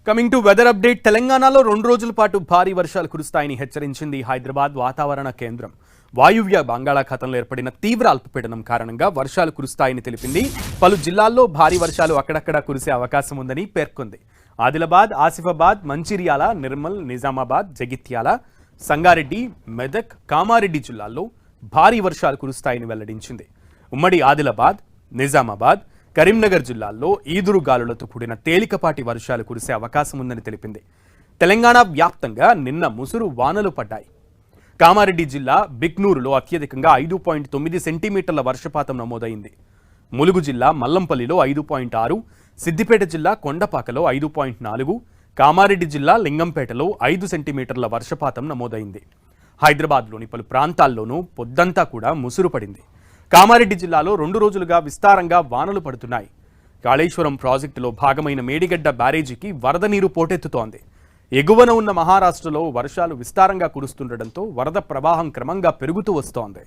Coming to weather update. తెలంగాణలో 2 రోజుల పాటు భారీ వర్షాలు కురుస్తాయని హెచ్చరించింది హైదరాబాద్ వాతావరణ కేంద్రం. వాయువ్య బంగాళాఖాతంలో ఏర్పడిన తీవ్ర అల్పపీడనం కారణంగా వర్షాలు కురుస్తాయని తెలిపింది. పలు జిల్లాల్లో భారీ వర్షాలు అక్కడక్కడా కురిసే అవకాశం ఉందని పేర్కొంది. ఆదిలాబాద్, ఆసిఫాబాద్, మంచిర్యాల, నిర్మల్, నిజామాబాద్, జగిత్యాల, సంగారెడ్డి, మెదక్, కామారెడ్డి జిల్లాల్లో భారీ వర్షాలు కురుస్తాయని వెల్లడించింది. ఉమ్మడి ఆదిలాబాద్, నిజామాబాద్, కరీంనగర్ జిల్లాల్లో ఈదురుగాలులతో కూడిన తేలికపాటి వర్షాలు కురిసే అవకాశం ఉందని తెలిపింది. తెలంగాణ వ్యాప్తంగా నిన్న ముసురు వానలు పడ్డాయి. కామారెడ్డి జిల్లా బిక్నూరులో అత్యధికంగా 5.9 సెంటీమీటర్ల వర్షపాతం నమోదైంది. ములుగు జిల్లా మల్లంపల్లిలో 5.6, సిద్దిపేట జిల్లా కొండపాకలో 5.4, కామారెడ్డి జిల్లా లింగంపేటలో 5 సెంటీమీటర్ల వర్షపాతం నమోదైంది. హైదరాబాద్లోని పలు ప్రాంతాల్లోనూ పొద్దంతా కూడా ముసురు పడింది. కామారెడ్డి జిల్లాలో 2 రోజులుగా విస్తారంగా వానలు పడుతున్నాయి. కాళేశ్వరం ప్రాజెక్టులో భాగమైన మేడిగడ్డ బ్యారేజీకి వరద నీరు పోటెత్తుతోంది. ఎగువన ఉన్న మహారాష్ట్రలో వర్షాలు విస్తారంగా కురుస్తుండటంతో వరద ప్రవాహం క్రమంగా పెరుగుతూ వస్తోంది.